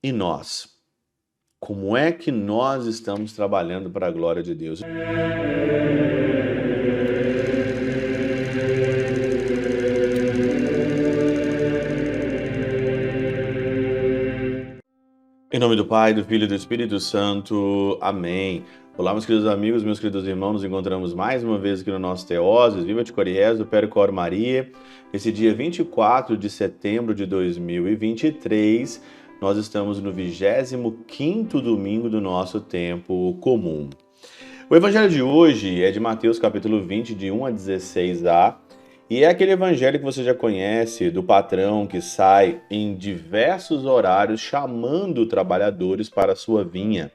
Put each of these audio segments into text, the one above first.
E nós? Como é que nós estamos trabalhando para a glória de Deus? Em nome do Pai, do Filho e do Espírito Santo. Amém. Olá, meus queridos amigos, meus queridos irmãos, nos encontramos mais uma vez aqui no nosso Teoses, Viva de Coriés, do Percor Maria. Nesse dia 24 de setembro de 2023, nós estamos no 25º domingo do nosso tempo comum. O evangelho de hoje é de Mateus capítulo 20, de 1 a 16a, e é aquele evangelho que você já conhece, do patrão que sai em diversos horários chamando trabalhadores para a sua vinha.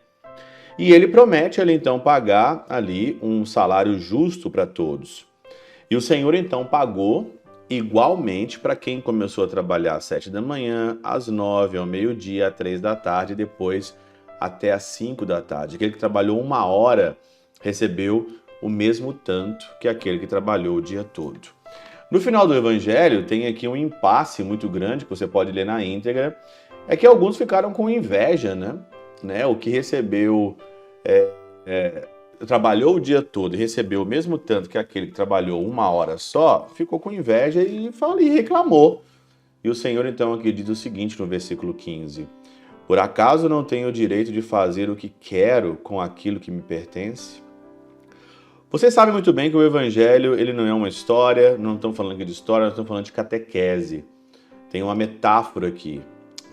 E ele promete então pagar ali um salário justo para todos. E o Senhor então pagou igualmente para quem começou a trabalhar às 7 da manhã, às 9, ao meio-dia, às 3 da tarde e depois até às 5 da tarde. Aquele que trabalhou 1 hora recebeu o mesmo tanto que aquele que trabalhou o dia todo. No final do evangelho tem aqui um impasse muito grande que você pode ler na íntegra, é que alguns ficaram com inveja, né? O que recebeu, trabalhou o dia todo e recebeu o mesmo tanto que aquele que trabalhou 1 hora só, ficou com inveja e reclamou. E o Senhor então aqui diz o seguinte no versículo 15: por acaso não tenho o direito de fazer o que quero com aquilo que me pertence? Você sabe muito bem que o evangelho ele não é uma história, não estamos falando aqui de história, nós estamos falando de catequese. Tem uma metáfora aqui.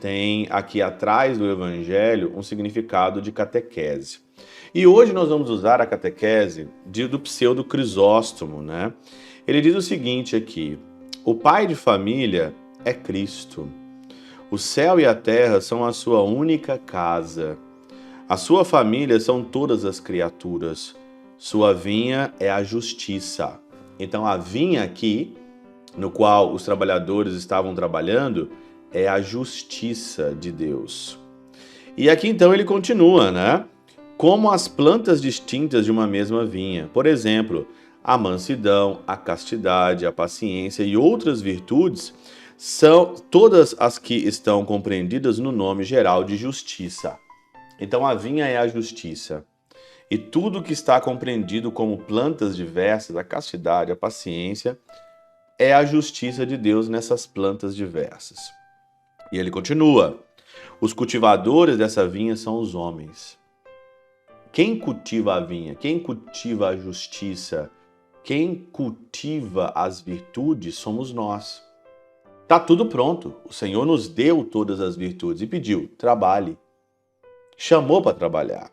Tem aqui atrás do evangelho um significado de catequese. E hoje nós vamos usar a catequese do pseudo Crisóstomo, né? Ele diz o seguinte aqui: o pai de família é Cristo. O céu e a terra são a sua única casa. A sua família são todas as criaturas. Sua vinha é a justiça. Então a vinha aqui, no qual os trabalhadores estavam trabalhando, é a justiça de Deus. E aqui então ele continua, né? Como as plantas distintas de uma mesma vinha. Por exemplo, a mansidão, a castidade, a paciência e outras virtudes são todas as que estão compreendidas no nome geral de justiça. Então a vinha é a justiça. E tudo que está compreendido como plantas diversas, a castidade, a paciência, é a justiça de Deus nessas plantas diversas. E ele continua: os cultivadores dessa vinha são os homens. Quem cultiva a vinha? Quem cultiva a justiça? Quem cultiva as virtudes somos nós. Tá tudo pronto. O Senhor nos deu todas as virtudes e pediu: trabalhe. Chamou para trabalhar.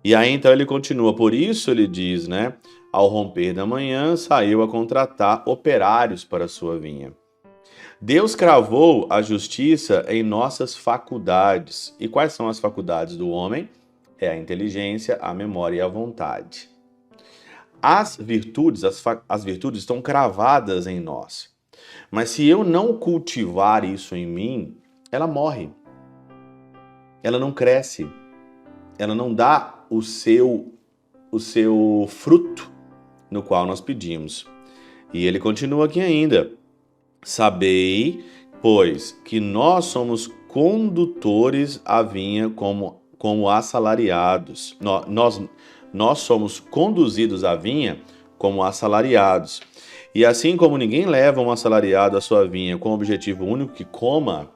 E aí então ele continua, por isso ele diz, né? Ao romper da manhã, saiu a contratar operários para a sua vinha. Deus cravou a justiça em nossas faculdades. E quais são as faculdades do homem? É a inteligência, a memória e a vontade. As virtudes estão cravadas em nós. Mas se eu não cultivar isso em mim, ela morre. Ela não cresce. Ela não dá o seu fruto no qual nós pedimos. E ele continua aqui ainda: sabei, pois, que nós somos condutores à vinha como assalariados. Nós somos conduzidos à vinha como assalariados. E assim como ninguém leva um assalariado à sua vinha com o objetivo único que coma,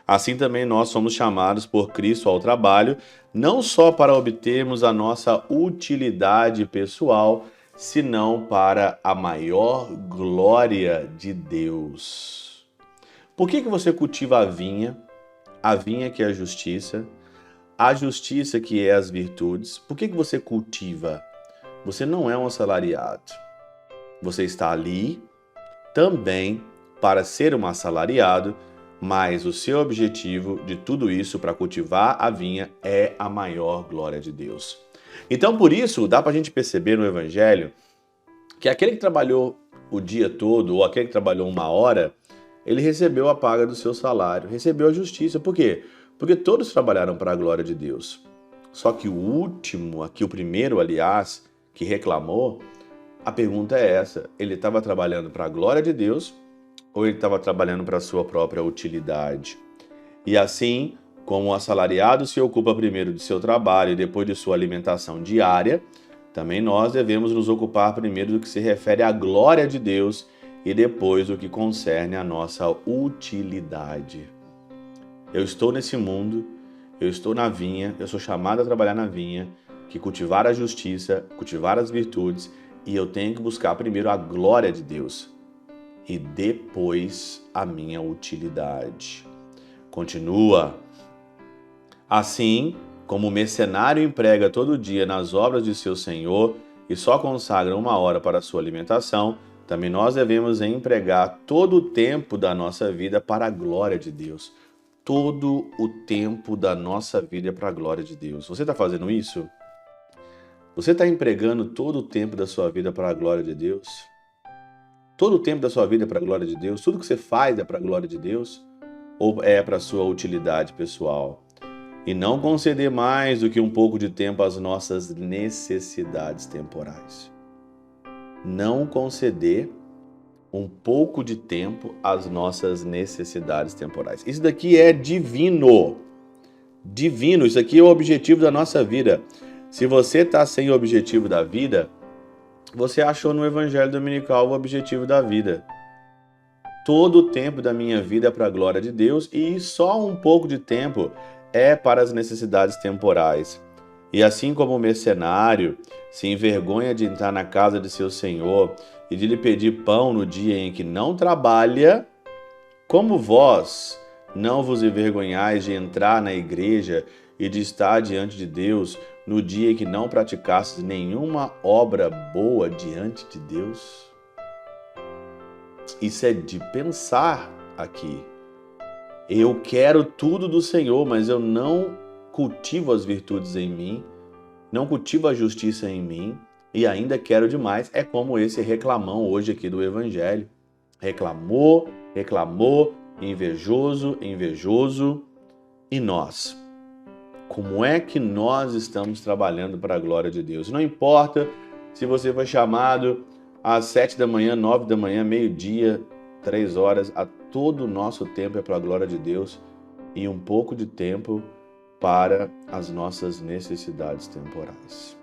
assim também nós somos chamados por Cristo ao trabalho, não só para obtermos a nossa utilidade pessoal, senão para a maior glória de Deus. Por que você cultiva a vinha que é a justiça que é as virtudes? Por que você cultiva? Você não é um assalariado. Você está ali também para ser um assalariado, mas o seu objetivo de tudo isso para cultivar a vinha é a maior glória de Deus. Então, por isso, dá para a gente perceber no Evangelho que aquele que trabalhou o dia todo ou aquele que trabalhou 1 hora, ele recebeu a paga do seu salário, recebeu a justiça. Por quê? Porque todos trabalharam para a glória de Deus. Só que o último, aqui o primeiro, aliás, que reclamou, a pergunta é essa: ele estava trabalhando para a glória de Deus ou ele estava trabalhando para a sua própria utilidade? E assim, Como o assalariado se ocupa primeiro de seu trabalho e depois de sua alimentação diária, também nós devemos nos ocupar primeiro do que se refere à glória de Deus e depois do que concerne à nossa utilidade. Eu estou nesse mundo, eu estou na vinha, eu sou chamado a trabalhar na vinha, que cultivar a justiça, cultivar as virtudes, e eu tenho que buscar primeiro a glória de Deus e depois a minha utilidade. Continua. Assim, como o mercenário emprega todo dia nas obras de seu senhor e só consagra 1 hora para a sua alimentação, também nós devemos empregar todo o tempo da nossa vida para a glória de Deus. Todo o tempo da nossa vida para a glória de Deus. Você está fazendo isso? Você está empregando todo o tempo da sua vida para a glória de Deus? Todo o tempo da sua vida é para a glória de Deus? Tudo que você faz é para a glória de Deus? Ou é para a sua utilidade pessoal? E não conceder mais do que um pouco de tempo às nossas necessidades temporais. Não conceder um pouco de tempo às nossas necessidades temporais. Isso daqui é divino. Divino, isso aqui é o objetivo da nossa vida. Se você está sem o objetivo da vida, você achou no Evangelho Dominical o objetivo da vida. Todo o tempo da minha vida é para a glória de Deus e só um pouco de tempo é para as necessidades temporais. E assim como o mercenário se envergonha de entrar na casa de seu senhor e de lhe pedir pão no dia em que não trabalha, como vós não vos envergonhais de entrar na igreja e de estar diante de Deus no dia em que não praticastes nenhuma obra boa diante de Deus? Isso é de pensar aqui. Eu quero tudo do Senhor, mas eu não cultivo as virtudes em mim, não cultivo a justiça em mim e ainda quero demais. É como esse reclamão hoje aqui do Evangelho. Reclamou, invejoso. E nós? Como é que nós estamos trabalhando para a glória de Deus? Não importa se você foi chamado às 7 da manhã, 9 da manhã, meio-dia, 3 horas, a todo o nosso tempo é para a glória de Deus e um pouco de tempo para as nossas necessidades temporais.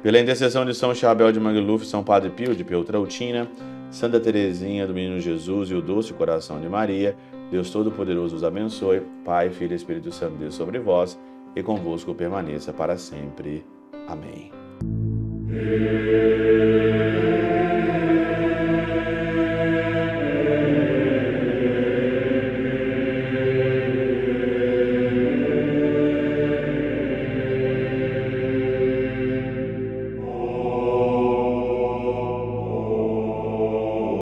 Pela intercessão de São Chabel de Mangluf, São Padre Pio de Pietrelcina, Santa Teresinha do Menino Jesus e o Doce Coração de Maria, Deus Todo-Poderoso os abençoe, Pai, Filho e Espírito Santo, Deus sobre vós e convosco permaneça para sempre. Amém.